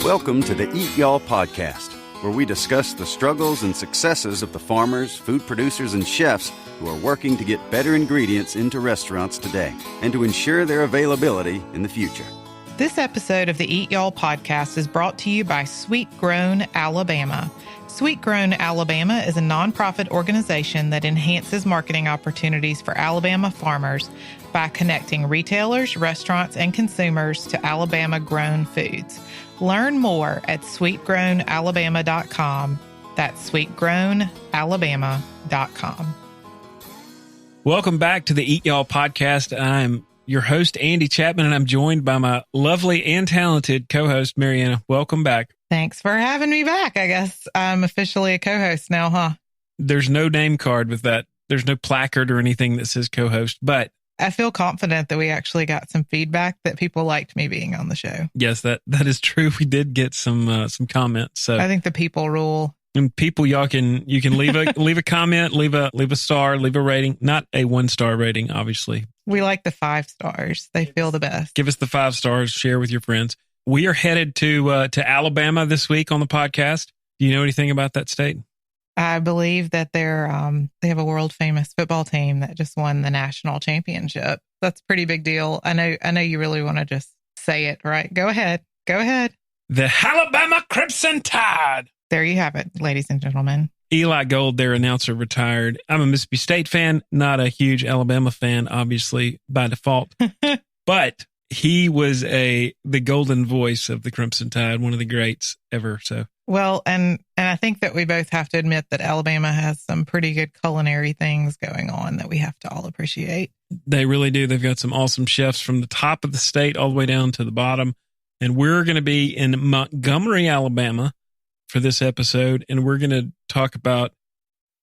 Welcome to the Eat Y'all podcast, where we discuss the struggles and successes of the farmers, food producers, and chefs who are working to get better ingredients into restaurants today and to ensure their availability in the future. This episode of the Eat Y'all podcast is brought to you by Sweet Grown Alabama. Sweet Grown Alabama is a nonprofit organization that enhances marketing opportunities for Alabama farmers by connecting retailers, restaurants, and consumers to Alabama-grown foods. Learn more at sweetgrownalabama.com. That's sweetgrownalabama.com. Welcome back to the Eat Y'all podcast. I'm your host, Andy Chapman, and I'm joined by my lovely and talented co-host, Mariana. Welcome back. Thanks for having me back. I guess I'm officially a co-host now, huh? There's no name card with that. There's no placard or anything that says co-host, but I feel confident that we actually got some feedback that people liked me being on the show. yes, that is true. We did get some comments. So I think the people rule. And people, you can leave a comment, leave a star, leave a rating. Not a 1-star rating, obviously. We like the 5 stars. They feel the best. Give us the 5 stars. Share with your friends. We are headed to Alabama this week on the podcast. Do you know anything about that state? I believe that they have a world famous football team that just won the national championship. That's a pretty big deal. I know you really want to just say it, right? Go ahead. The Alabama Crimson Tide. There you have it, ladies and gentlemen. Eli Gold, their announcer, retired. I'm a Mississippi State fan, not a huge Alabama fan, obviously, by default. But he was the golden voice of the Crimson Tide, one of the greats ever. So well, and I think that we both have to admit that Alabama has some pretty good culinary things going on that we have to all appreciate. They really do. They've got some awesome chefs from the top of the state all the way down to the bottom. And we're going to be in Montgomery, Alabama for this episode. And we're going to talk about,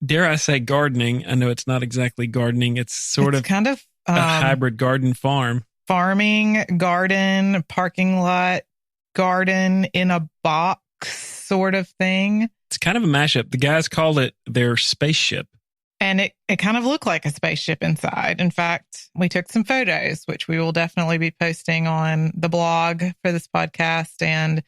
dare I say, gardening. I know it's not exactly gardening. It's kind of a hybrid garden farm. Farming, garden, parking lot, garden in a box sort of thing. It's kind of a mashup. The guys called it their spaceship. And it kind of looked like a spaceship inside. In fact, we took some photos, which we will definitely be posting on the blog for this podcast and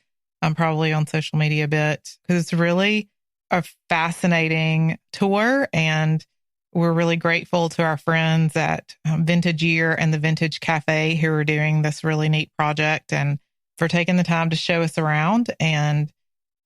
probably on social media a bit, because it's really a fascinating tour. And we're really grateful to our friends at Vintage Year and the Vintage Cafe who are doing this really neat project and for taking the time to show us around. And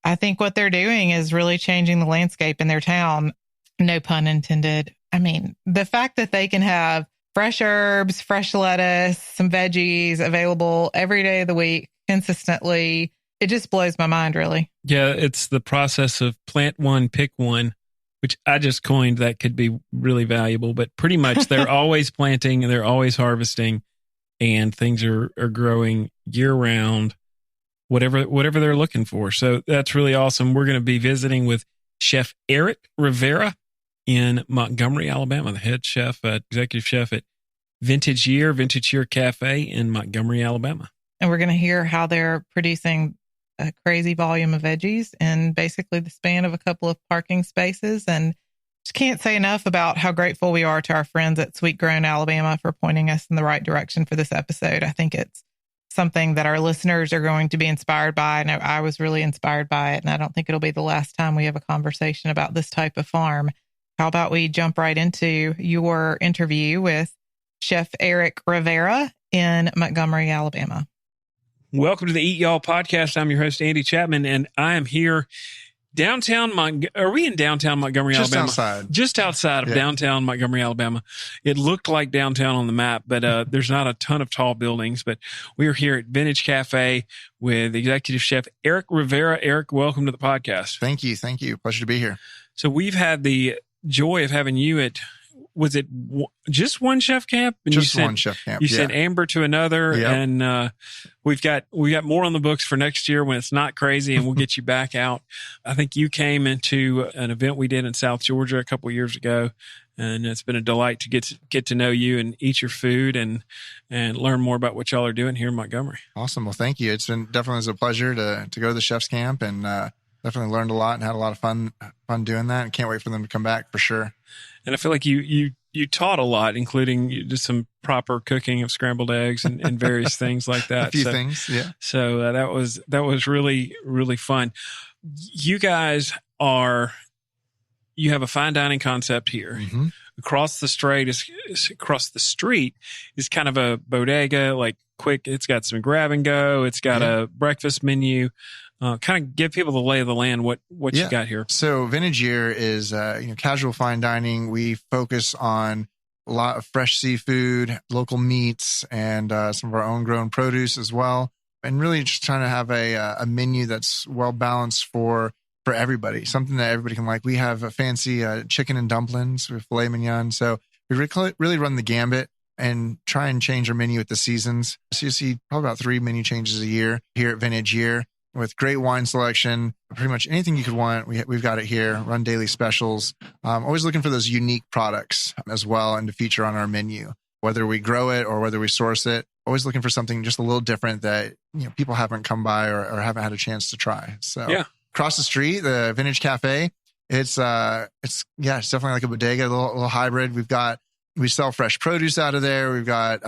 I think what they're doing is really changing the landscape in their town. No pun intended. I mean, the fact that they can have fresh herbs, fresh lettuce, some veggies available every day of the week consistently, it just blows my mind, really. Yeah, it's the process of plant one, pick one, which I just coined. That could be really valuable, but pretty much they're always planting and they're always harvesting, and things are growing year round, whatever they're looking for. So that's really awesome. We're going to be visiting with Chef Eric Rivera in Montgomery, Alabama, the head chef, executive chef at Vintage Year Cafe in Montgomery, Alabama. And we're going to hear how they're producing a crazy volume of veggies in basically the span of a couple of parking spaces. And just can't say enough about how grateful we are to our friends at Sweet Grown Alabama for pointing us in the right direction for this episode. I think it's something that our listeners are going to be inspired by. I know I was really inspired by it, and I don't think it'll be the last time we have a conversation about this type of farm. How about we jump right into your interview with Chef Eric Rivera in Montgomery, Alabama. Welcome to the Eat Y'all podcast. I'm your host, Andy Chapman, and I am here downtown. Are we in downtown Montgomery, Alabama? Just outside of downtown Montgomery, Alabama. It looked like downtown on the map, but there's not a ton of tall buildings. But we are here at Vintage Cafe with executive chef Eric Rivera. Eric, welcome to the podcast. Thank you. Pleasure to be here. So we've had the joy of having you at, was it just one chef camp? And just one chef camp. You said Amber to another, and we've got more on the books for next year when it's not crazy, and we'll get you back out. I think you came into an event we did in South Georgia a couple of years ago, and it's been a delight to get to know you and eat your food and learn more about what y'all are doing here in Montgomery. Awesome. Well, thank you. It's been definitely a pleasure to go to the chef's camp, and definitely learned a lot and had a lot of fun doing that, and can't wait for them to come back for sure. And I feel like you you taught a lot, including you did some proper cooking of scrambled eggs and various things like that. A few things, yeah. So that was really, really fun. You guys you have a fine dining concept here. Mm-hmm. Across the street is kind of a bodega, like quick. It's got some grab and go. It's got a breakfast menu. Kind of give people the lay of the land. What you got here? So Vintage Year is casual fine dining. We focus on a lot of fresh seafood, local meats, and some of our own grown produce as well. And really just trying to have a menu that's well balanced for everybody, something that everybody can like. We have a fancy chicken and dumplings with filet mignon. So we really run the gambit and try and change our menu at the seasons. So you see probably about 3 menu changes a year here at Vintage Year with great wine selection. Pretty much anything you could want, we've got it here. Run daily specials. Always looking for those unique products as well and to feature on our menu, whether we grow it or whether we source it. Always looking for something just a little different that people haven't come by or haven't had a chance to try. So yeah. Across the street, the Vintage Cafe, it's definitely like a bodega, a little hybrid. We sell fresh produce out of there. We've got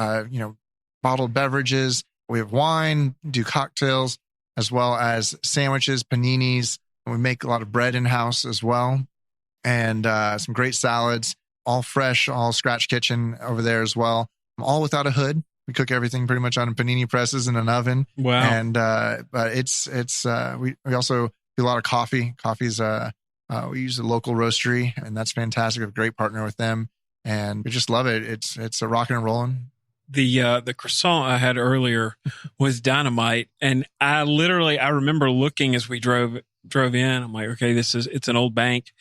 bottled beverages. We have wine, do cocktails, as well as sandwiches, paninis. We make a lot of bread in-house as well, and some great salads, all fresh, all scratch kitchen over there as well. All without a hood. We cook everything pretty much on panini presses in an oven. Wow! And but we also do a lot of coffee. Coffee's we use a local roastery, and that's fantastic. We have a great partner with them, and we just love it. It's a rocking and rolling. The croissant I had earlier was dynamite, and I remember looking as we drove in. I'm like, okay, it's an old bank,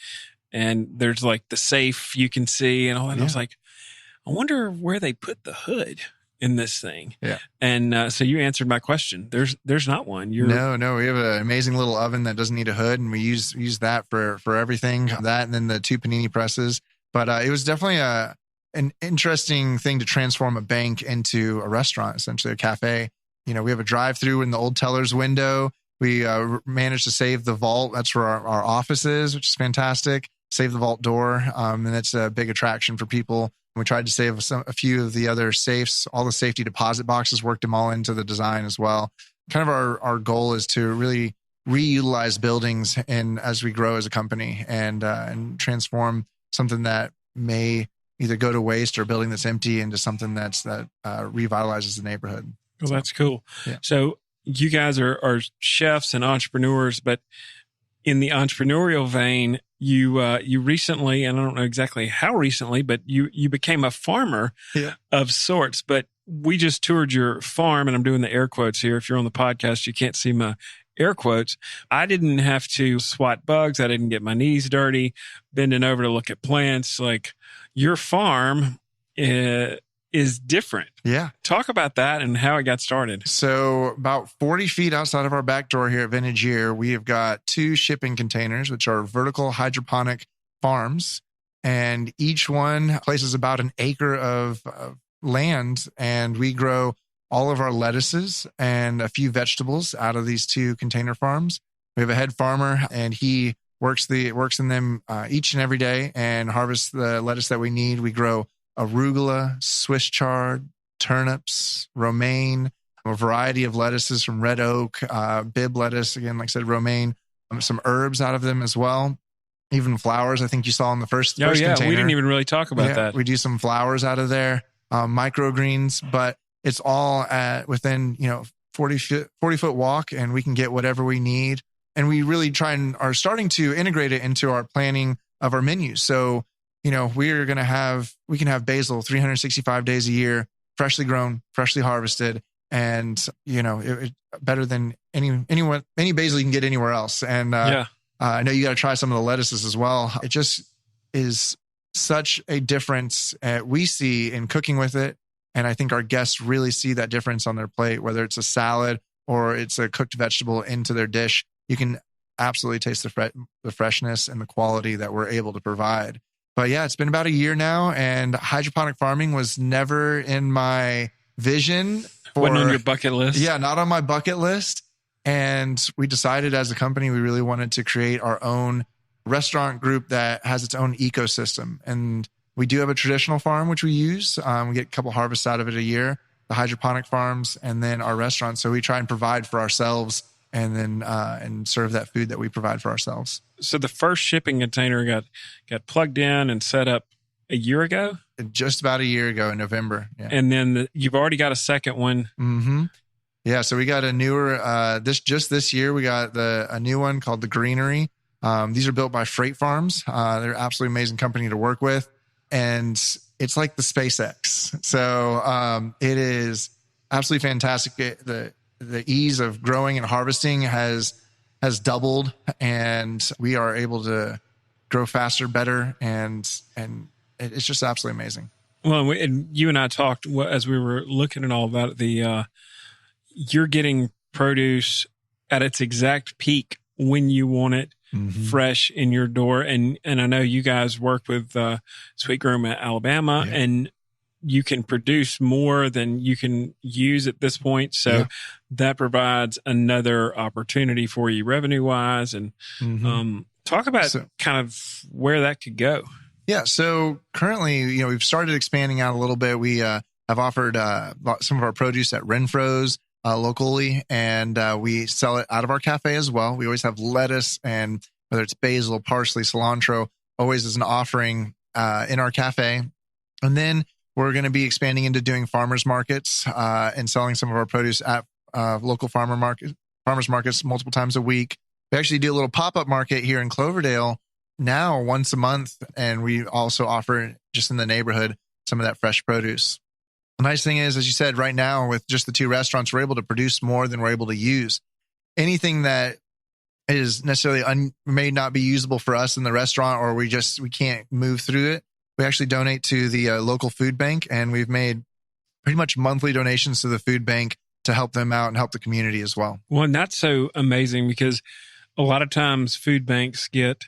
and there's like the safe you can see and all that. And I was like, I wonder where they put the hood in this thing. Yeah. And so you answered my question. There's not one. No. We have an amazing little oven that doesn't need a hood, and we use that for everything. That and then the 2 panini presses. But it was definitely an interesting thing to transform a bank into a restaurant, essentially a cafe. We have a drive-through in the old teller's window. We managed to save the vault. That's where our office is, which is fantastic. Save the vault door, and that's a big attraction for people. We tried to save a few of the other safes. All the safety deposit boxes, worked them all into the design as well. Kind of our goal is to really reutilize buildings and as we grow as a company and transform something that may either go to waste or a building that's empty into something that revitalizes the neighborhood. Well, that's cool. Yeah. So you guys are chefs and entrepreneurs, but in the entrepreneurial vein, you recently, and I don't know exactly how recently, but you became a farmer of sorts. But we just toured your farm, and I'm doing the air quotes here. If you're on the podcast, you can't see my air quotes. I didn't have to swat bugs. I didn't get my knees dirty, bending over to look at plants. Like, your farm is different. Yeah. Talk about that and how it got started. So about 40 feet outside of our back door here at Vintage Year, we have got 2 shipping containers, which are vertical hydroponic farms. And each one places about an acre of land. And we grow all of our lettuces and a few vegetables out of these 2 container farms. We have a head farmer, and he works in them each and every day and harvests the lettuce that we need. We grow arugula, Swiss chard, turnips, romaine, a variety of lettuces from red oak, bib lettuce, again, like I said, romaine, some herbs out of them as well. Even flowers, I think you saw in the first container. We didn't even really talk about that. We do some flowers out of there, microgreens, but it's all within 40-foot walk, and we can get whatever we need. And we really are starting to integrate it into our planning of our menus. So, we can have basil 365 days a year, freshly grown, freshly harvested, and better than any basil you can get anywhere else. And I know you got to try some of the lettuces as well. It just is such a difference we see in cooking with it. And I think our guests really see that difference on their plate, whether it's a salad or it's a cooked vegetable into their dish. You can absolutely taste the freshness and the quality that we're able to provide. But yeah, it's been about a year now, and hydroponic farming was never in my vision. Wasn't on your bucket list? Yeah, not on my bucket list. And we decided as a company, we really wanted to create our own restaurant group that has its own ecosystem. And We do have a traditional farm, which we use. We get a couple harvests out of it a year, the hydroponic farms, and then our restaurants. So we try and provide for ourselves and then and serve that food that we provide for ourselves. So the first shipping container got plugged in and set up a year ago? Just about a year ago in November. Yeah. And then you've already got a second one. Mm-hmm. Yeah. So we got a newer, this year, we got a new one called the Greenery. These are built by Freight Farms. They're an absolutely amazing company to work with. And it's like the SpaceX. So it is absolutely fantastic. The ease of growing and harvesting has doubled, and we are able to grow faster, better, and it's just absolutely amazing. Well, and you and I talked as we were looking at all that. You're getting produce at its exact peak when you want it, fresh in your door. And I know you guys work with Sweet Groom at Alabama, and you can produce more than you can use at this point. So that provides another opportunity for you revenue wise. And talk about kind of where that could go. Yeah. So currently, we've started expanding out a little bit. We have offered some of our produce at Renfro's locally, and we sell it out of our cafe as well. We always have lettuce, and whether it's basil, parsley, cilantro, always as an offering in our cafe. And then we're going to be expanding into doing farmers markets and selling some of our produce at local farmers markets multiple times a week. We actually do a little pop-up market here in Cloverdale now once a month, and we also offer just in the neighborhood some of that fresh produce. The nice thing is, as you said, right now with just the two restaurants, we're able to produce more than we're able to use. Anything that is necessarily may not be usable for us in the restaurant, or we can't move through it, we actually donate to the local food bank, and we've made pretty much monthly donations to the food bank to help them out and help the community as well. Well, and that's so amazing because a lot of times food banks get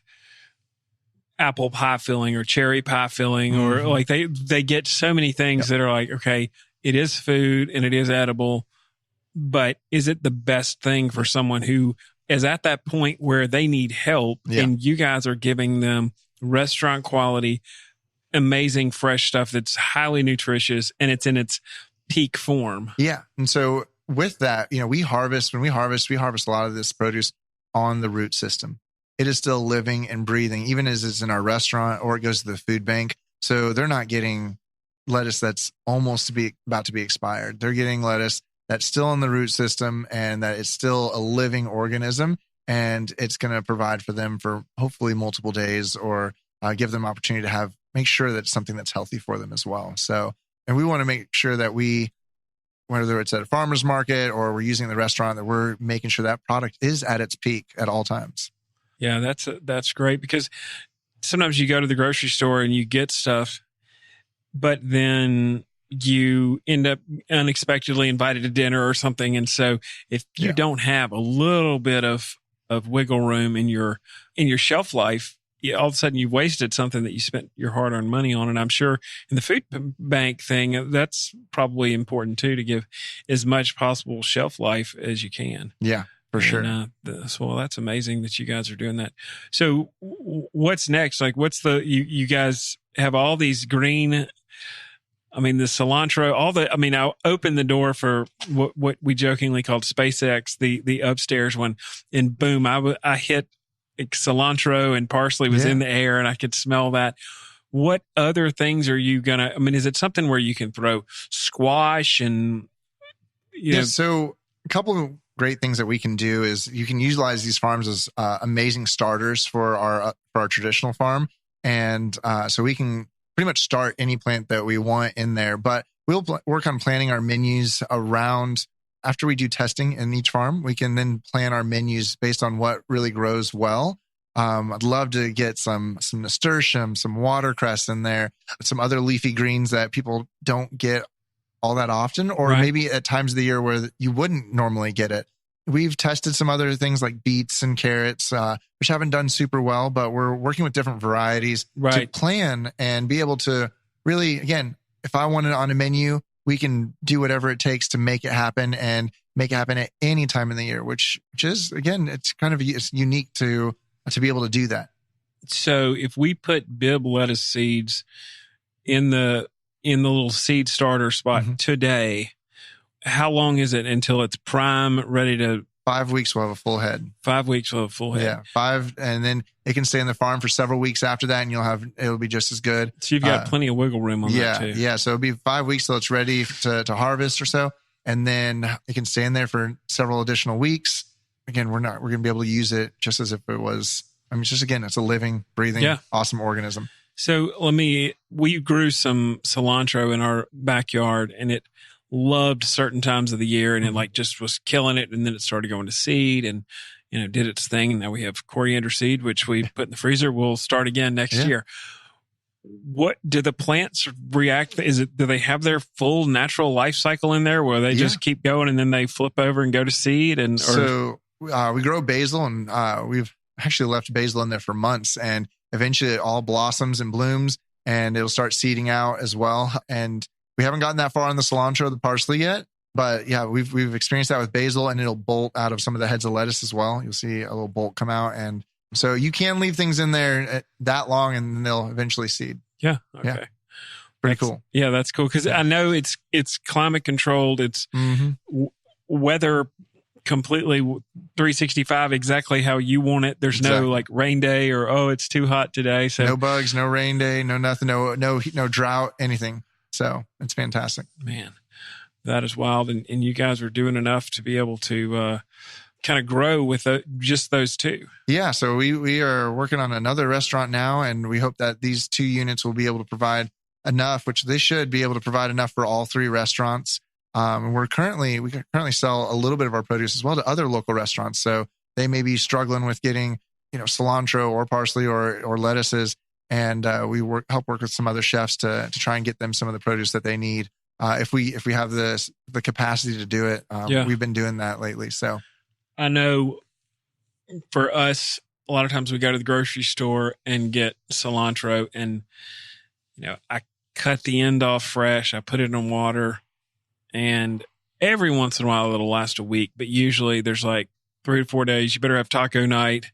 apple pie filling or cherry pie filling, or like they get so many things that are like, okay, it is food and it is edible, but is it the best thing for someone who is at that point where they need help? And you guys are giving them restaurant quality, amazing fresh stuff that's highly nutritious, and it's in its peak form. Yeah. And so with that, when we harvest a lot of this produce on the root system. It is still living and breathing, even as it's in our restaurant or it goes to the food bank. So they're not getting lettuce that's almost about to be expired. They're getting lettuce that's still in the root system and that it's still a living organism, and it's going to provide for them for hopefully multiple days, or give them opportunity to make sure that it's something that's healthy for them as well. So, and we want to make sure that whether it's at a farmer's market or we're using the restaurant, that we're making sure that product is at its peak at all times. Yeah, that's great, because sometimes you go to the grocery store and you get stuff, but then you end up unexpectedly invited to dinner or something. And so if you don't have a little bit of wiggle room in your shelf life, all of a sudden you've wasted something that you spent your hard-earned money on. And I'm sure in the food bank thing, that's probably important too, to give as much possible shelf life as you can. Yeah. For sure. So that's amazing that you guys are doing that. So what's next? Like, you guys have all these green, the cilantro, I opened the door for what we jokingly called SpaceX, the upstairs one, and boom, I hit cilantro and parsley was in the air and I could smell that. What other things are you is it something where you can throw squash and, so a couple of great things that we can do is you can utilize these farms as amazing starters for our traditional farm. And so we can pretty much start any plant that we want in there, but we'll work on planning our menus around after we do testing in each farm. We can then plan our menus based on what really grows well. I'd love to get some nasturtium, some watercress in there, some other leafy greens that people don't get all that often, or maybe at times of the year where you wouldn't normally get it. We've tested some other things like beets and carrots, which haven't done super well, but we're working with different varieties to plan and be able to really, again, if I want it on a menu, we can do whatever it takes to make it happen, and make it happen at any time in the year, which is, again, it's unique to be able to do that. So if we put Bibb lettuce seeds in the little seed starter spot today, how long is it until it's prime, ready to? 5 weeks we'll have a full head. 5 weeks we'll have a full head. Yeah, 5, and then it can stay in the farm for several weeks after that, and it'll be just as good. So you've got plenty of wiggle room on that too. Yeah, so it'll be 5 weeks till it's ready to harvest or so, and then it can stay in there for several additional weeks. Again, we're going to be able to use it just as if it was. I mean, it's a living, breathing, awesome organism. So we grew some cilantro in our backyard, and it loved certain times of the year, and it like just was killing it. And then it started going to seed and, did its thing. And now we have coriander seed, which we put in the freezer. We'll start again next year. What do the plants react? Do they have their full natural life cycle in there where they just keep going and then they flip over and go to seed? So we grow basil, and we've actually left basil in there for months, and eventually it all blossoms and blooms, and it'll start seeding out as well. And we haven't gotten that far on the cilantro or the parsley yet, but yeah, we've experienced that with basil, and it'll bolt out of some of the heads of lettuce as well. You'll see a little bolt come out, and so you can leave things in there that long, and then they'll eventually seed. Yeah. Okay. Yeah. Pretty cool. Yeah, that's cool because I know it's climate controlled. It's weather completely 365 exactly how you want it. There's no like rain day or it's too hot today. So no bugs, no rain day, no nothing, no drought, anything. So it's fantastic. Man, that is wild. And you guys are doing enough to be able to kind of grow with just those two. Yeah. So we are working on another restaurant now, and we hope that these 2 units will be able to provide enough, which they should be able to provide enough for all 3 restaurants. And we currently sell a little bit of our produce as well to other local restaurants. So they may be struggling with getting, cilantro or parsley or lettuces. And we help work with some other chefs to try and get them some of the produce that they need. If we have the capacity to do it, we've been doing that lately. So I know for us, a lot of times we go to the grocery store and get cilantro, and I cut the end off fresh. I put it in water, and every once in a while it'll last a week. But usually there's like 3 to 4 days. You better have taco night,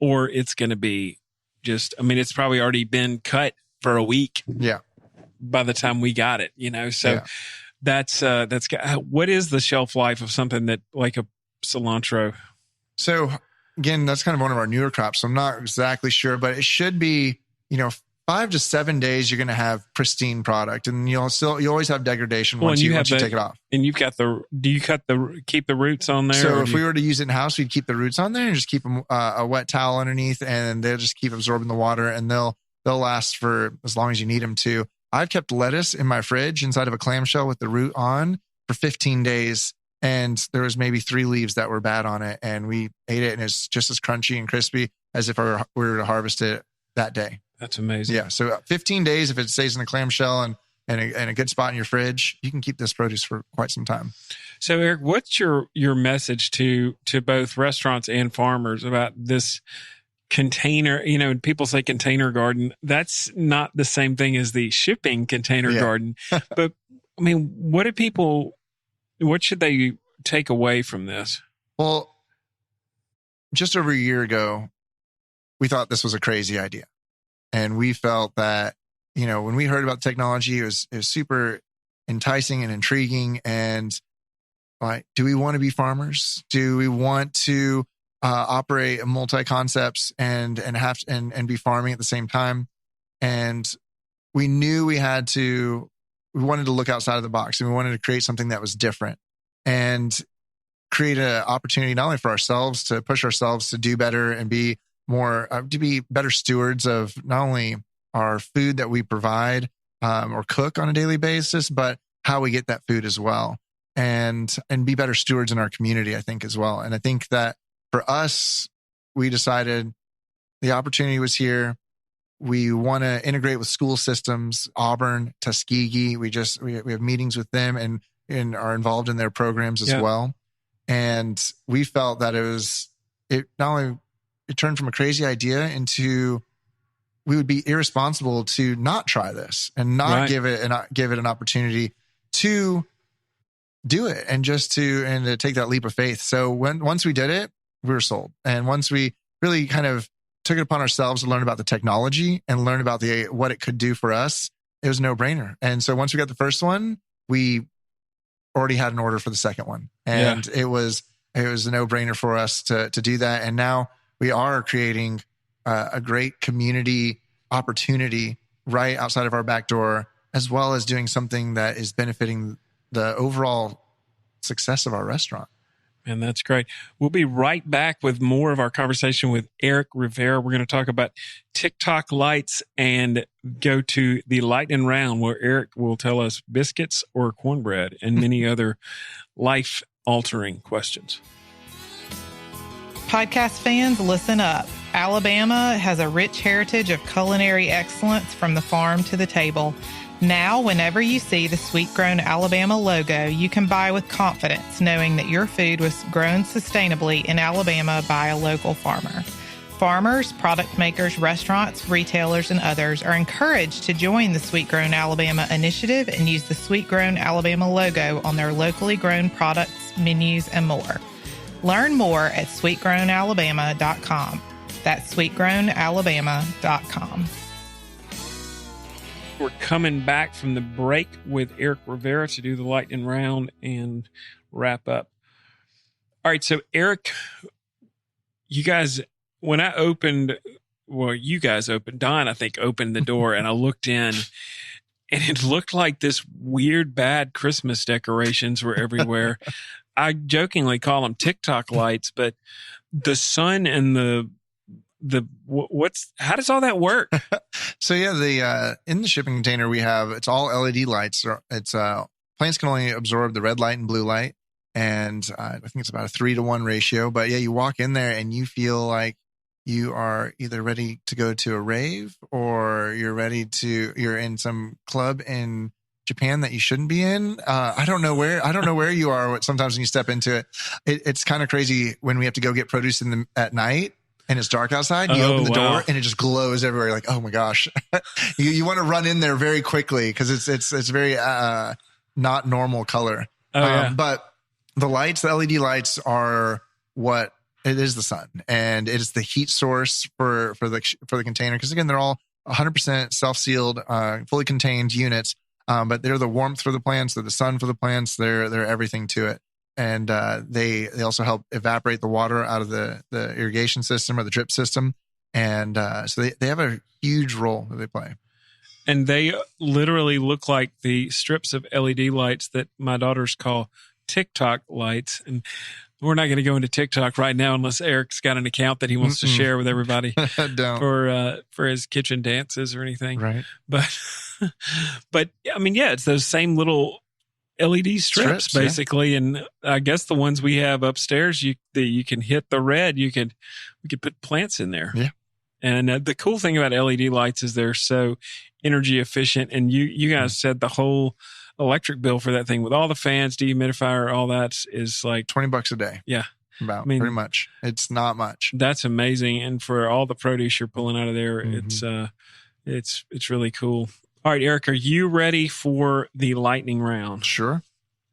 or it's going to be it's probably already been cut for a week. Yeah. By the time we got it, so that's what is the shelf life of something that like a cilantro? So again, that's kind of one of our newer crops. So I'm not exactly sure, but it should be, 5 to 7 days, you're going to have pristine product, and you always have degradation once you take it off. And you've got do you keep the roots on there? So if we were to use it in house, we'd keep the roots on there and just keep them a wet towel underneath, and they'll just keep absorbing the water, and they'll last for as long as you need them to. I've kept lettuce in my fridge inside of a clamshell with the root on for 15 days. And there was maybe 3 leaves that were bad on it, and we ate it, and it's just as crunchy and crispy as if we were to harvest it that day. That's amazing. Yeah. So 15 days, if it stays in a clamshell and a good spot in your fridge, you can keep this produce for quite some time. So Eric, what's your message to both restaurants and farmers about this container? People say container garden. That's not the same thing as the shipping container garden. But I mean, what should they take away from this? Well, just over a year ago, we thought this was a crazy idea. And we felt that, when we heard about technology, it was super enticing and intriguing. And like, do we want to be farmers? Do we want to operate multi-concepts and be farming at the same time? And we knew we wanted to look outside of the box, and we wanted to create something that was different and create an opportunity not only for ourselves to push ourselves to do better and be more, to be better stewards of not only our food that we provide or cook on a daily basis, but how we get that food as well, and be better stewards in our community, I think, as well. And I think that for us, we decided the opportunity was here. We want to integrate with school systems, Auburn, Tuskegee. We have meetings with them and are involved in their programs as well. And we felt that it turned from a crazy idea into we would be irresponsible to not try this and not give it an opportunity to do it and to take that leap of faith. So once we did it, we were sold. And once we really kind of took it upon ourselves to learn about the technology and learn about what it could do for us, it was a no-brainer. And so once we got the first one, we already had an order for the second one. And it was a no-brainer for us to do that. And now we are creating a great community opportunity right outside of our back door, as well as doing something that is benefiting the overall success of our restaurant. And that's great. We'll be right back with more of our conversation with Eric Rivera. We're going to talk about TikTok lights and go to the lightning round, where Eric will tell us biscuits or cornbread and many other life-altering questions. Podcast fans, listen up. Alabama has a rich heritage of culinary excellence from the farm to the table. Now, whenever you see the Sweet Grown Alabama logo, you can buy with confidence, knowing that your food was grown sustainably in Alabama by a local farmer. Farmers, product makers, restaurants, retailers, and others are encouraged to join the Sweet Grown Alabama initiative and use the Sweet Grown Alabama logo on their locally grown products, menus, and more. Learn more at sweetgrownalabama.com. That's sweetgrownalabama.com. We're coming back from the break with Eric Rivera to do the lightning round and wrap up. All right. So Eric, you guys opened, Don, I think, opened the door and I looked in and it looked like this weird, bad Christmas decorations were everywhere. I jokingly call them TikTok lights, but the sun and how does all that work? So yeah, in the shipping container it's all LED lights. It's plants can only absorb the red light and blue light, and I think it's about a 3-to-1 ratio. But yeah, you walk in there and you feel like you are either ready to go to a rave or you're in some club in Japan that you shouldn't be in. I don't know where you are. Sometimes when you step into it, it's kind of crazy when we have to go get produce at night. And it's dark outside. You open the door and it just glows everywhere. You're like, oh my gosh, you want to run in there very quickly because it's very not normal color. But the lights, the LED lights, are what it is. The sun, and it is the heat source for the container. Because again, they're all 100% self-sealed, fully contained units. But they're the warmth for the plants. They're the sun for the plants. They're everything to it. And they also help evaporate the water out of the irrigation system or the drip system. And so they have a huge role that they play. And they literally look like the strips of LED lights that my daughters call TikTok lights. And we're not going to go into TikTok right now unless Eric's got an account that he wants to share with everybody for his kitchen dances or anything. Right. But I mean, yeah, it's those same little LED strips basically. Yeah. And I guess the ones we have upstairs, you can hit the red, we could put plants in there. Yeah. And the cool thing about LED lights is they're so energy efficient. And you guys said the whole electric bill for that thing with all the fans, dehumidifier, all that is like $20 a day. Yeah. Pretty much. It's not much. That's amazing. And for all the produce you're pulling out of there, it's really cool. All right, Eric, are you ready for the lightning round? Sure.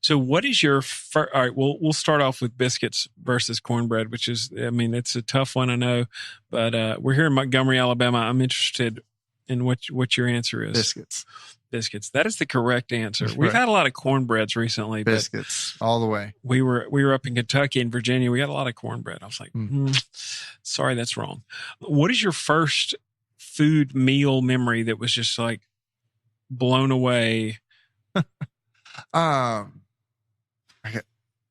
So what is your all right, we'll start off with biscuits versus cornbread, which is, I mean, it's a tough one, I know, but we're here in Montgomery, Alabama. I'm interested in what your answer is. Biscuits. That is the correct answer. Right. We've had a lot of cornbreads recently. Biscuits all the way. We were up in Kentucky and Virginia. We got a lot of cornbread. I was like, sorry, that's wrong. What is your first food meal memory that was just like blown away?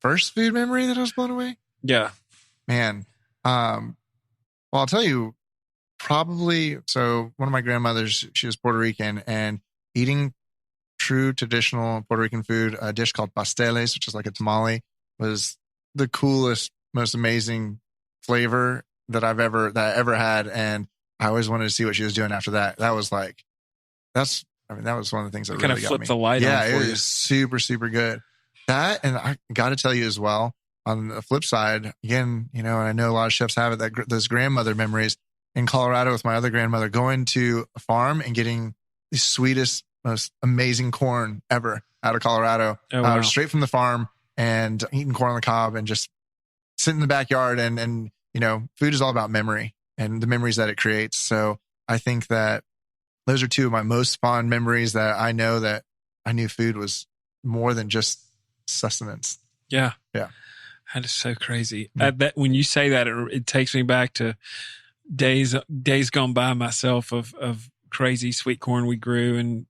First food memory that I was blown away? Yeah. Man. Well, I'll tell you, probably, so one of my grandmothers, she was Puerto Rican, and eating true traditional Puerto Rican food, a dish called pasteles, which is like a tamale, was the coolest, most amazing flavor that I ever had. And I always wanted to see what she was doing after that. That was like, that was one of the things that really got me. Kind of flipped the light on for you. Yeah, it was super, super good. That, and I got to tell you as well, on the flip side, again, and I know a lot of chefs have it, those grandmother memories in Colorado with my other grandmother, going to a farm and getting the sweetest, most amazing corn ever out of Colorado, straight from the farm, and eating corn on the cob and just sitting in the backyard. And food is all about memory and the memories that it creates. So I think that those are two of my most fond memories that I know that I knew food was more than just sustenance. Yeah. Yeah. That is so crazy. That when you say that, it takes me back to days gone by myself of crazy sweet corn we grew and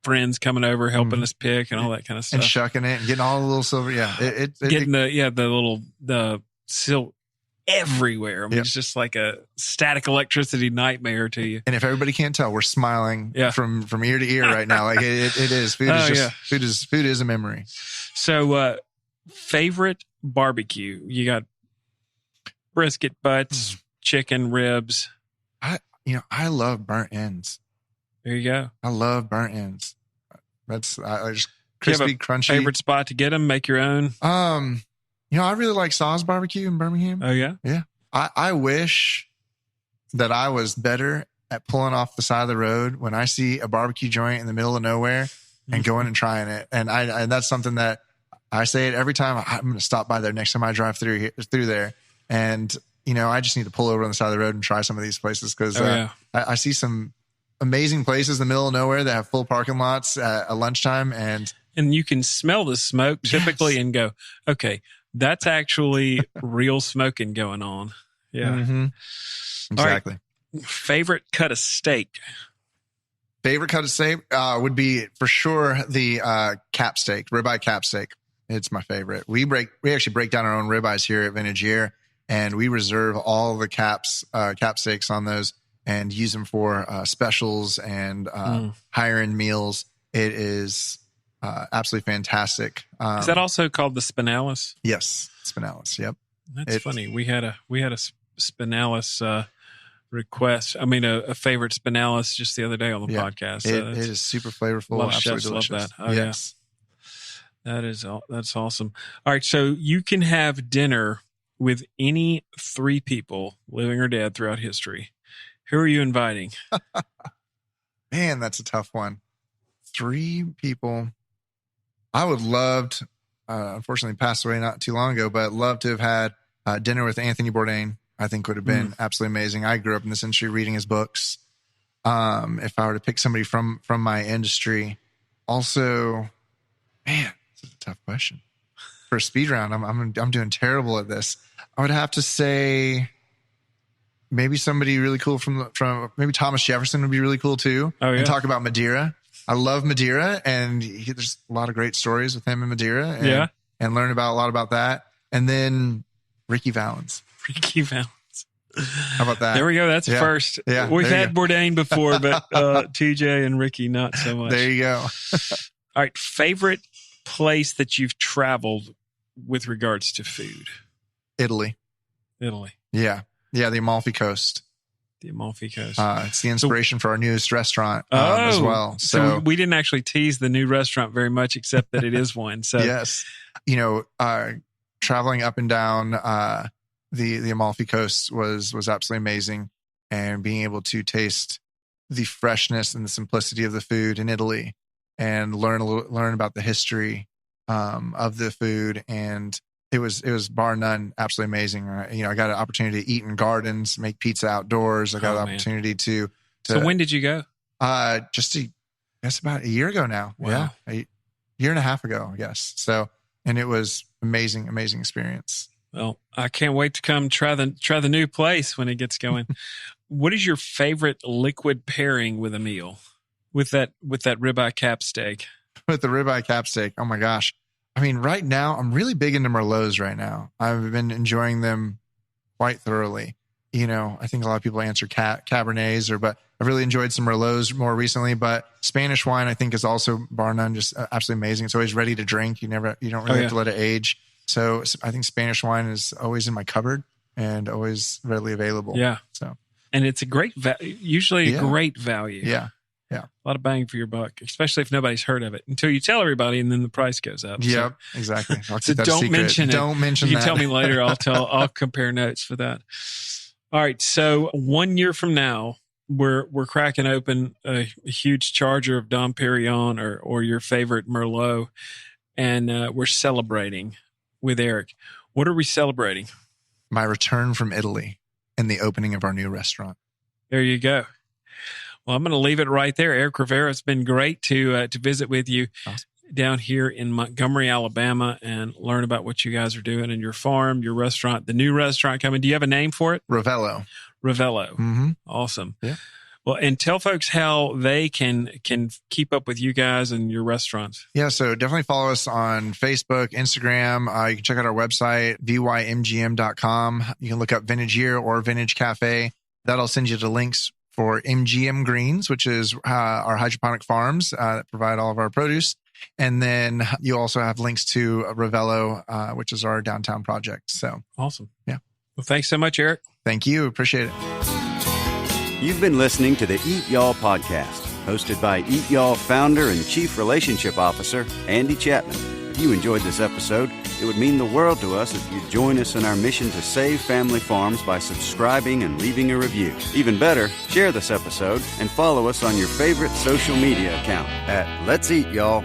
friends coming over helping us pick and all that kind of stuff and shucking it and getting all the little silver. Yeah, the silk everywhere. I mean, Yep. It's just like a static electricity nightmare to you. And if everybody can't tell, we're smiling from ear to ear right now. Like it is. Food is a memory. So, favorite barbecue? You got brisket butts, chicken ribs. I love burnt ends. There you go. I love burnt ends. That's I just Do you have crispy, a crunchy. favorite spot to get them? Make your own. I really like Saw's Barbecue in Birmingham. Oh yeah, yeah. I wish that I was better at pulling off the side of the road when I see a barbecue joint in the middle of nowhere and going and trying it. And that's something that I say it every time. I'm going to stop by there next time I drive through there. And I just need to pull over on the side of the road and try some of these places because I see some amazing places in the middle of nowhere that have full parking lots at lunchtime, and you can smell the smoke typically and go, okay, that's actually real smoking going on. Yeah. Mm-hmm. Exactly. Right. Favorite cut of steak? Favorite cut of steak would be for sure the cap steak, ribeye cap steak. It's my favorite. We actually break down our own ribeyes here at Vintage Year, and we reserve all the cap steaks on those and use them for specials and higher end meals. It is absolutely fantastic. Is that also called the spinalis? Yes, spinalis. Yep. That's funny. We had a spinalis request. I mean, a favorite spinalis just the other day on the podcast. It is super flavorful. A lot of absolutely chefs delicious. love that. Oh yes. Yeah. That's awesome. All right, so you can have dinner with any 3 people, living or dead, throughout history. Who are you inviting? Man, that's a tough one. 3 people. I would love to, unfortunately passed away not too long ago, but love to have had dinner with Anthony Bourdain. I think would have been absolutely amazing. I grew up in this industry reading his books. If I were to pick somebody from my industry, also, man, this is a tough question. For a speed round, I'm doing terrible at this. I would have to say maybe somebody really cool from maybe Thomas Jefferson would be really cool too. Oh, yeah. And talk about Madeira. I love Madeira, and there's a lot of great stories with him in Madeira. And learn about a lot about that. And then Ricky Valens. Ricky Valens. How about that? There we go. That's a first. Yeah, We've had Bourdain before, but TJ and Ricky not so much. There you go. All right. Favorite place that you've traveled with regards to food? Italy. Yeah. Yeah, the Amalfi Coast. The Amalfi Coast. It's the inspiration for our newest restaurant as well. So we didn't actually tease the new restaurant very much, except that it is one. So yes, traveling up and down the Amalfi Coast was absolutely amazing, and being able to taste the freshness and the simplicity of the food in Italy, and learn about the history of the food, and it was bar none absolutely amazing. I got an opportunity to eat in gardens, make pizza outdoors. I got an opportunity to. So when did you go? That's about a year ago now. Wow. Yeah, a year and a half ago, I guess. So, and it was amazing experience. Well, I can't wait to come try the new place when it gets going. What is your favorite liquid pairing with a meal? With that ribeye cap steak? With the ribeye cap steak, oh my gosh. I mean, right now, I'm really big into Merlots right now. I've been enjoying them quite thoroughly. I think a lot of people answer Cabernets, but I've really enjoyed some Merlots more recently. But Spanish wine, I think, is also bar none just absolutely amazing. It's always ready to drink. You don't really have to let it age. So I think Spanish wine is always in my cupboard and always readily available. Yeah. So, and it's a great usually a great value. Yeah. Yeah. A lot of bang for your buck, especially if nobody's heard of it until you tell everybody, and then the price goes up. Yep, exactly. So don't mention it. Don't mention that. You that. can tell me later. I'll compare notes for that. All right. So 1 year from now, we're cracking open a huge charger of Dom Perignon or your favorite Merlot, and we're celebrating with Eric. What are we celebrating? My return from Italy and the opening of our new restaurant. There you go. Well, I'm going to leave it right there. Eric Rivera, it's been great to visit with you down here in Montgomery, Alabama, and learn about what you guys are doing in your farm, your restaurant, the new restaurant coming. Do you have a name for it? Ravello. Mm-hmm. Awesome. Yeah. Well, and tell folks how they can keep up with you guys and your restaurants. Yeah, so definitely follow us on Facebook, Instagram. You can check out our website, vymgm.com. You can look up Vintage Year or Vintage Cafe. That'll send you to links for MGM Greens, which is our hydroponic farms that provide all of our produce. And then you also have links to Ravello, which is our downtown project. So awesome. Yeah. Well, thanks so much, Eric. Thank you. Appreciate it. You've been listening to the Eat Y'all podcast, hosted by Eat Y'all founder and chief relationship officer, Andy Chapman. If you enjoyed this episode, it would mean the world to us if you'd join us in our mission to save family farms by subscribing and leaving a review. Even better, share this episode and follow us on your favorite social media account at Let's Eat Y'all.